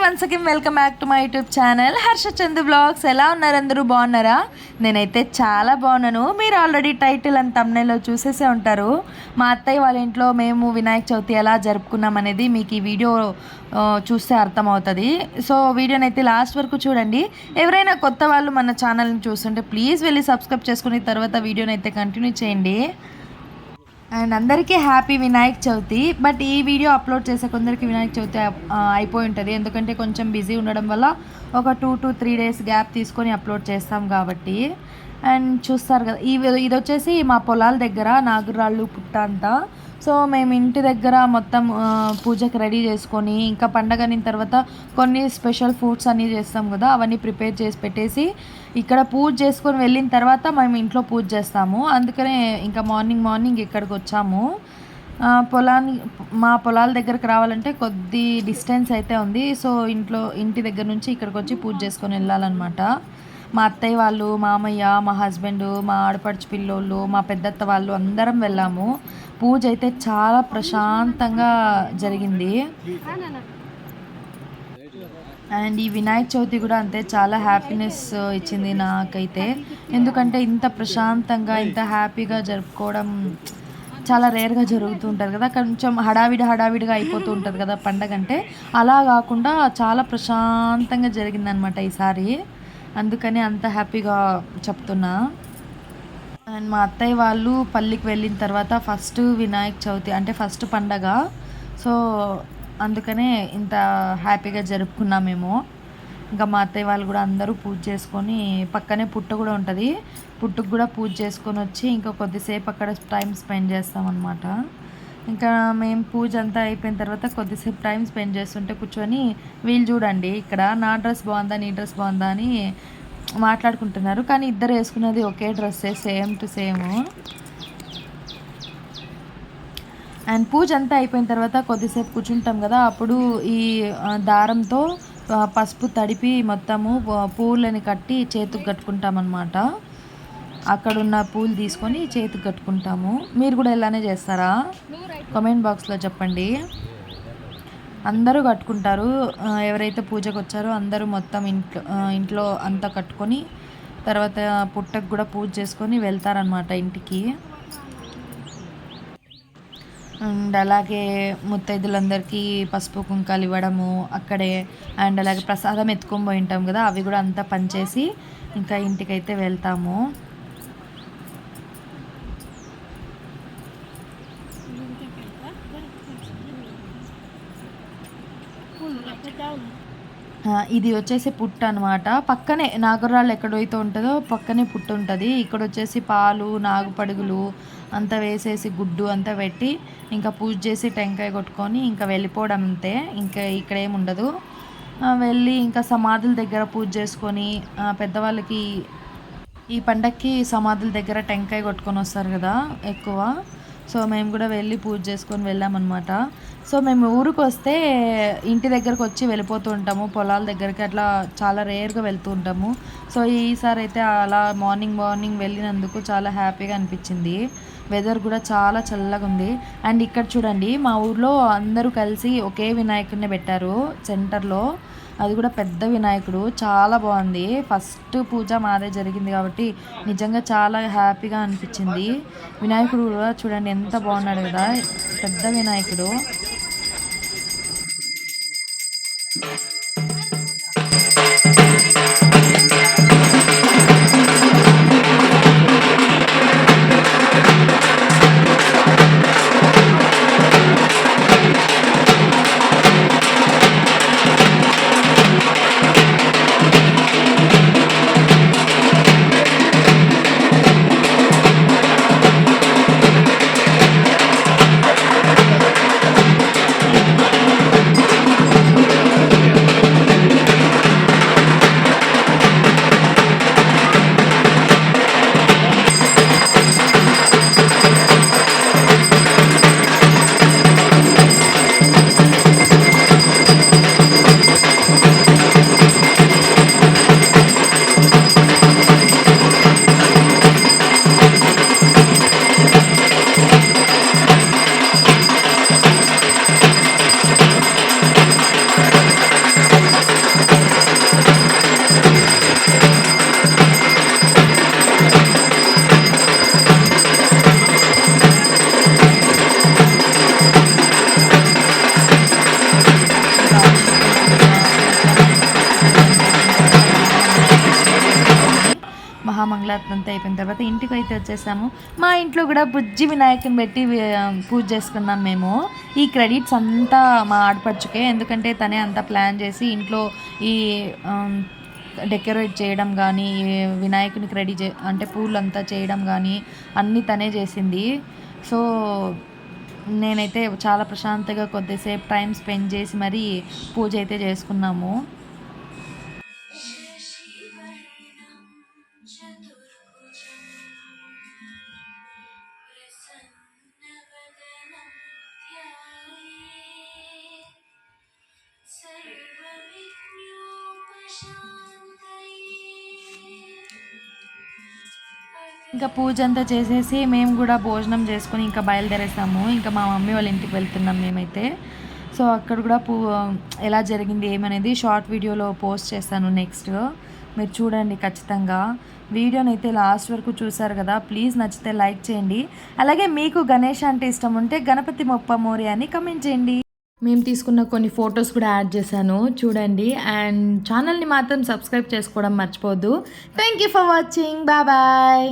Once again welcome back to my YouTube channel Harsha Chandu blogs. ఎలా ఉన్నారు? అందరూ బాగున్నారా? నేనైతే చాలా బాగున్నాను. మీరు ఆల్రెడీ టైటిల్ అండ్ థంబ్నెయిల్లో చూసేసే ఉంటారు. మా అత్తయ్య వాళ్ళ ఇంట్లో మేము వినాయక చవితి ఎలా జరుపుకున్నాం అనేది మీకు ఈ వీడియో చూస్తే అర్థమవుతుంది. సో వీడియోని అయితే లాస్ట్ వరకు చూడండి. ఎవరైనా కొత్త వాళ్ళు మన ఛానల్ని చూస్తుంటే ప్లీజ్ వెళ్ళి సబ్స్క్రైబ్ చేసుకుని తర్వాత వీడియోని అయితే కంటిన్యూ చేయండి. అండ్ అందరికీ హ్యాపీ వినాయక చవితి. బట్ ఈ వీడియో అప్లోడ్ చేసే కొందరికి వినాయక చవితి అయిపోయి ఉంటుంది, ఎందుకంటే కొంచెం బిజీ ఉండడం వల్ల ఒక 2 to 3 days గ్యాప్ తీసుకొని అప్లోడ్ చేస్తాం కాబట్టి. అండ్ చూస్తారు కదా, ఇది వచ్చేసి మా పొలాల దగ్గర నాగురాళ్ళు పుట్ట అంతా. సో మేము ఇంటి దగ్గర మొత్తం పూజకి రెడీ చేసుకొని, ఇంకా పండగ అయిన తర్వాత కొన్ని స్పెషల్ ఫుడ్స్ అన్నీ చేస్తాం కదా, అవన్నీ ప్రిపేర్ చేసి పెట్టేసి ఇక్కడ పూజ చేసుకొని వెళ్ళిన తర్వాత మేము ఇంట్లో పూజ చేస్తాము. అందుకనే ఇంకా మార్నింగ్ ఇక్కడికి వచ్చాము. మా పొలాల దగ్గరకు రావాలంటే కొద్ది డిస్టెన్స్ అయితే ఉంది. సో ఇంటి దగ్గర నుంచి ఇక్కడికి వచ్చి పూజ చేసుకొని వెళ్ళాలన్నమాట. మా అత్తయ్య వాళ్ళు, మామయ్య, మా హస్బెండ్, మా ఆడపడుచు పిల్లోళ్ళు, మా పెద్దత్త వాళ్ళు అందరం వెళ్ళాము. పూజ అయితే చాలా ప్రశాంతంగా జరిగింది. అండ్ ఈ వినాయక చవితి కూడా అంతే, చాలా హ్యాపీనెస్ ఇచ్చింది నాకైతే. ఎందుకంటే ఇంత ప్రశాంతంగా ఇంత హ్యాపీగా జరుపుకోవడం చాలా రేర్గా జరుగుతూ ఉంటుంది కదా, కొంచెం హడావిడిగా అయిపోతూ ఉంటుంది కదా పండగ అంటే. అలా కాకుండా చాలా ప్రశాంతంగా జరిగిందనమాట ఈసారి. అందుకని అంత హ్యాపీగా చెప్తున్నా. అండ్ మా అత్తయ్య వాళ్ళు పల్లికి వెళ్ళిన తర్వాత ఫస్ట్ వినాయక చవితి అంటే ఫస్ట్ పండగ. సో అందుకనే ఇంత హ్యాపీగా జరుపుకున్నాం మేము. ఇంకా మా అత్తయ్య వాళ్ళు కూడా అందరూ పూజ చేసుకొని, పక్కనే పుట్ట కూడా ఉంటుంది, పుట్టుకు కూడా పూజ చేసుకొని వచ్చి ఇంకా కొద్దిసేపు అక్కడ టైం స్పెండ్ చేస్తామన్నమాట. ఇంకా మేము పూజ అంతా అయిపోయిన తర్వాత కొద్దిసేపు టైం స్పెండ్ చేస్తుంటే కూర్చొని వీళ్ళు చూడండి ఇక్కడ నా డ్రెస్ బాగుందా నీ డ్రెస్ బాగుందా అని మాట్లాడుకుంటున్నారు. కానీ ఇద్దరు వేసుకున్నది ఒకే డ్రెస్సే, సేమ్ టు సేమ్. అండ్ పూజ అంతా అయిపోయిన తర్వాత కొద్దిసేపు కూర్చుంటాం కదా, అప్పుడు ఈ దారంతో పసుపు తడిపి మొత్తము పూలని కట్టి చేతికి కట్టుకుంటాం అన్నమాట. అక్కడున్న పూలు తీసుకొని చేతికి కట్టుకుంటాము. మీరు కూడా ఇలానే చేస్తారా? కామెంట్ బాక్స్లో చెప్పండి. అందరూ కట్టుకుంటారు. ఎవరైతే పూజకు వచ్చారో అందరూ మొత్తం ఇంట్లో అంతా కట్టుకొని తర్వాత పుట్టకు కూడా పూజ చేసుకొని వెళ్తారనమాట ఇంటికి. అండ్ అలాగే ముత్తైదులందరికీ పసుపు కుంకాలు ఇవ్వడము అక్కడే. అండ్ అలాగే ప్రసాదం ఎత్తుకొని పోయి ఉంటాం కదా, అవి కూడా అంతా పనిచేసి ఇంకా ఇంటికైతే వెళ్తాము. ఇది వచ్చేసి పుట్ట అనమాట. పక్కనే నాగురాళ్ళు ఎక్కడైతే ఉంటుందో పక్కనే పుట్ట ఉంటుంది. ఇక్కడ వచ్చేసి పాలు, నాగుపడుగులు అంతా వేసేసి గుడ్డు అంతా పెట్టి ఇంకా పూజ చేసి టెంకాయ కొట్టుకొని ఇంకా వెళ్ళిపోవడం అంతే. ఇంకా ఇక్కడ ఏమి ఉండదు. వెళ్ళి ఇంకా సమాధుల దగ్గర పూజ చేసుకొని, పెద్దవాళ్ళకి ఈ పండక్కి సమాధుల దగ్గర టెంకాయ కొట్టుకొని వస్తారు కదా ఎక్కువ. సో మేము కూడా వెళ్ళి పూజ చేసుకొని వెళ్ళామన్నమాట. సో మేము ఊరికి వస్తే ఇంటి దగ్గరకు వచ్చి వెళ్ళిపోతూ ఉంటాము, పొలాల దగ్గరికి అట్లా చాలా రేర్గా వెళ్తూ ఉంటాము. సో ఈసారి అయితే అలా మార్నింగ్ వెళ్ళినందుకు చాలా హ్యాపీగా అనిపించింది. వెదర్ కూడా చాలా చల్లగా ఉంది. అండ్ ఇక్కడ చూడండి, మా ఊర్లో అందరూ కలిసి ఒకే వినాయకుడిని పెట్టారు సెంటర్లో. అది కూడా పెద్ద వినాయకుడు, చాలా బాగుంది. ఫస్ట్ పూజ మాదే జరిగింది కాబట్టి నిజంగా చాలా హ్యాపీగా అనిపించింది. వినాయకుడు కూడా చూడండి ఎంత బాగున్నాడు కదా, పెద్ద వినాయకుడు. మహామంగళారతి అంతా అయిపోయిన తర్వాత ఇంటికి అయితే వచ్చేసాము. మా ఇంట్లో కూడా బుజ్జి వినాయకుని పెట్టి పూజ చేసుకున్నాం మేము. ఈ క్రెడిట్స్ అంతా మా ఆడపడుచుకే, ఎందుకంటే తనే అంతా ప్లాన్ చేసి ఇంట్లో ఈ డెకరేట్ చేయడం కానీ, వినాయకునికి రెడీ అంటే పూలంతా చేయడం కానీ అన్నీ తనే చేసింది. సో నేనైతే చాలా ప్రశాంతంగా కొద్దిసేపు టైం స్పెండ్ చేసి మరీ పూజ అయితే చేసుకున్నాము. ఇంకా పూజ అంతా చేసేసి మేము కూడా భోజనం చేసుకొని ఇంకా బయలుదేరేసాము. ఇంకా మా మమ్మీ వాళ్ళ ఇంటికి వెళ్తున్నాం మేమైతే. సో అక్కడ కూడా ఎలా జరిగింది ఏమనేది షార్ట్ వీడియోలో పోస్ట్ చేస్తాను నెక్స్ట్. మీరు చూడండి ఖచ్చితంగా. వీడియోని అయితే లాస్ట్ వరకు చూసారు కదా. ప్లీజ్ నచ్చితే లైక్ చేయండి. అలాగే మీకు గణేష్ అంటే ఇష్టం ఉంటే గణపతి మొప్ప మోరి అని కమెంట్ చేయండి. మేము తీసుకున్న కొన్ని ఫొటోస్ కూడా యాడ్ చేశాను చూడండి. అండ్ ఛానల్ని మాత్రం సబ్స్క్రైబ్ చేసుకోవడం మర్చిపోద్దు. Thank you for watching. Bye bye.